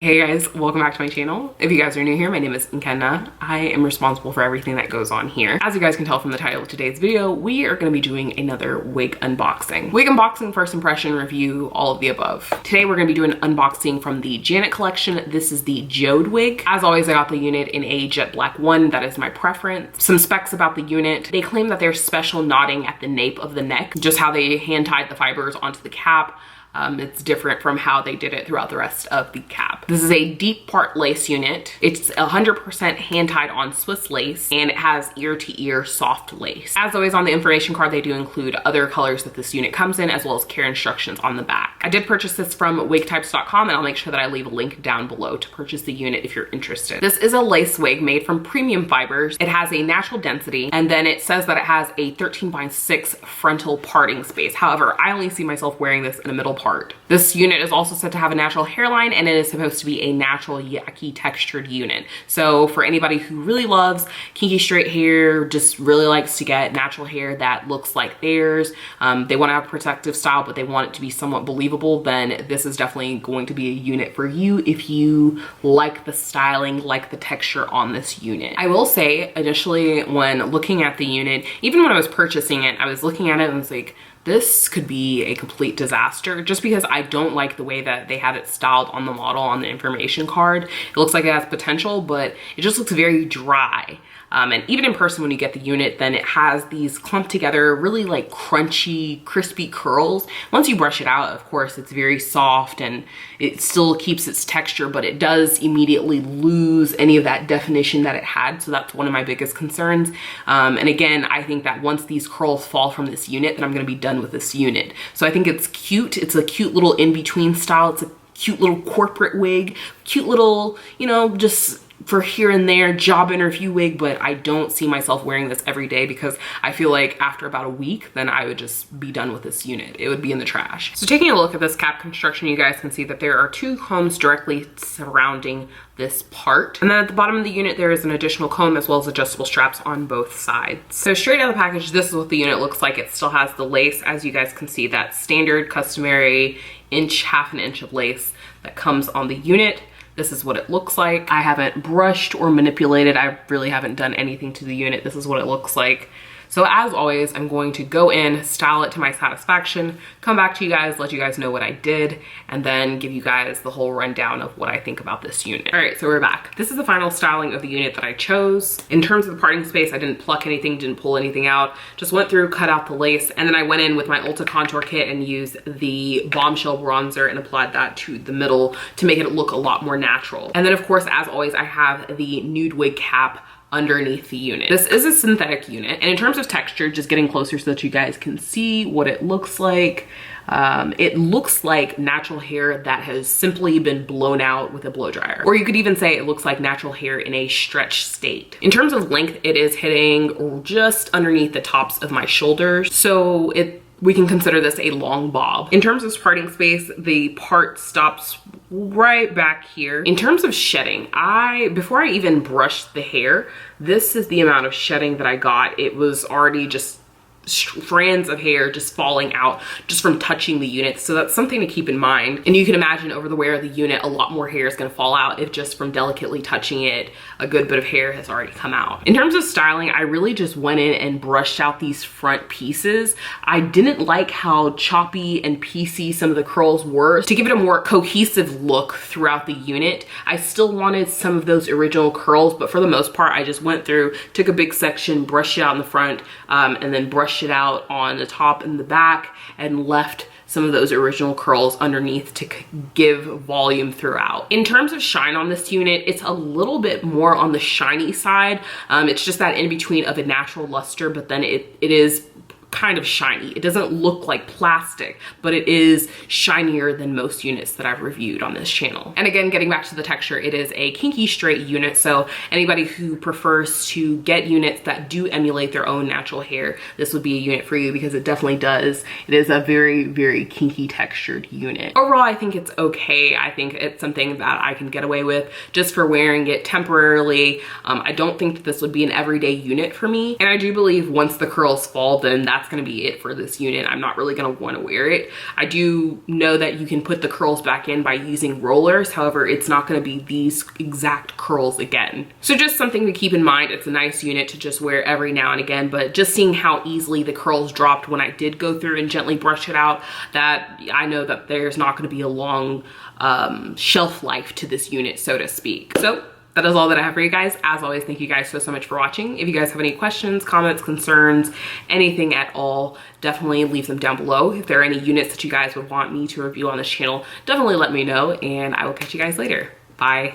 Hey guys, welcome back to my channel. If you guys are new here, my name is Nkenna. I am responsible for everything that goes on here. As you guys can tell from the title of today's video, we are going to be doing another wig unboxing. Wig unboxing, first impression, review, all of the above. Today we're going to be doing an unboxing from the Janet collection. This is the Jode wig. As always, I got the unit in a jet black 1. That is my preference. Some specs about the unit. They claim that there's special knotting at the nape of the neck, just how they hand tied the fibers onto the cap. It's different from how they did it throughout the rest of the cap. This is a deep part lace unit. It's 100% hand tied on Swiss lace, and it has ear to ear soft lace. As always, on the information card, they do include other colors that this unit comes in, as well as care instructions on the back. I did purchase this from wigtypes.com, and I'll make sure that I leave a link down below to purchase the unit if you're interested. This is a lace wig made from premium fibers. It has a natural density, and then it says that it has a 13x6 frontal parting space. However, I only see myself wearing this in a middle part. This unit is also said to have a natural hairline, and it is supposed to be a natural yucky textured unit. So for anybody who really loves kinky straight hair, just really likes to get natural hair that looks like theirs, they want to have protective style but they want it to be somewhat believable, then this is definitely going to be a unit for you if you like the styling, like the texture on this unit. I will say, initially when looking at the unit, even when I was purchasing it, I was looking at it and was like, this could be a complete disaster, just because I don't like the way that they had it styled on the model on the information card. It looks like it has potential, but it just looks very dry. And even in person, when you get the unit, then it has these clumped together, really like crunchy, crispy curls. Once you brush it out, of course, it's very soft and it still keeps its texture, but it does immediately lose any of that definition that it had. So that's one of my biggest concerns. And again, I think that once these curls fall from this unit, then I'm gonna be done with this unit. So I think it's cute. It's a cute little in-between style. It's a cute little corporate wig, cute little, you know, just for here and there job interview wig, but I don't see myself wearing this every day because I feel like after about a week, then I would just be done with this unit. It would be in the trash. So taking a look at this cap construction, you guys can see that there are 2 combs directly surrounding this part. And then at the bottom of the unit, there is an additional comb as well as adjustable straps on both sides. So straight out of the package, this is what the unit looks like. It still has the lace, as you guys can see, that standard customary half an inch of lace that comes on the unit. This is what it looks like. I haven't brushed or manipulated. I really haven't done anything to the unit. This is what it looks like. So as always, I'm going to go in, style it to my satisfaction, come back to you guys, let you guys know what I did, and then give you guys the whole rundown of what I think about this unit. All right, so we're back. This is the final styling of the unit that I chose. In terms of the parting space, I didn't pluck anything, didn't pull anything out, just went through, cut out the lace, and then I went in with my Ulta contour kit and used the Bombshell bronzer and applied that to the middle to make it look a lot more natural. And then of course, as always, I have the nude wig cap underneath the unit. This is a synthetic unit, and in terms of texture, just getting closer so that you guys can see what it looks like. It looks like natural hair that has simply been blown out with a blow dryer. Or you could even say it looks like natural hair in a stretched state. In terms of length, it is hitting just underneath the tops of my shoulders. So we can consider this a long bob. In terms of parting space, the part stops right back here. In terms of shedding, before I even brushed the hair, this is the amount of shedding that I got. It was already just strands of hair just falling out just from touching the unit. So that's something to keep in mind. And you can imagine over the wear of the unit, a lot more hair is going to fall out if just from delicately touching it, a good bit of hair has already come out. In terms of styling, I really just went in and brushed out these front pieces. I didn't like how choppy and piecey some of the curls were. To give it a more cohesive look throughout the unit, I still wanted some of those original curls, but for the most part, I just went through, took a big section, brushed it out in the front, and then brushed it out on the top and the back, and left some of those original curls underneath to give volume throughout. In terms of shine on this unit, it's a little bit more on the shiny side. It's just that in between of a natural luster, but then it is kind of shiny. It doesn't look like plastic, but it is shinier than most units that I've reviewed on this channel. And again, getting back to the texture, it is a kinky straight unit. So anybody who prefers to get units that do emulate their own natural hair, this would be a unit for you because it definitely does. It is a very, very kinky textured unit. Overall, I think it's okay. I think it's something that I can get away with just for wearing it temporarily. I don't think that this would be an everyday unit for me. And I do believe once the curls fall, then that's that's gonna be it for this unit. I'm not really gonna wanna wear it. I do know that you can put the curls back in by using rollers. However, it's not gonna be these exact curls again. So just something to keep in mind. It's a nice unit to just wear every now and again, but just seeing how easily the curls dropped when I did go through and gently brush it out, that I know that there's not gonna be a long shelf life to this unit, so to speak. So that is all that I have for you guys. As always, thank you guys so much for watching. If you guys have any questions, comments, concerns, anything at all, definitely leave them down below. If there are any units that you guys would want me to review on this channel, definitely let me know, and I will catch you guys later. Bye.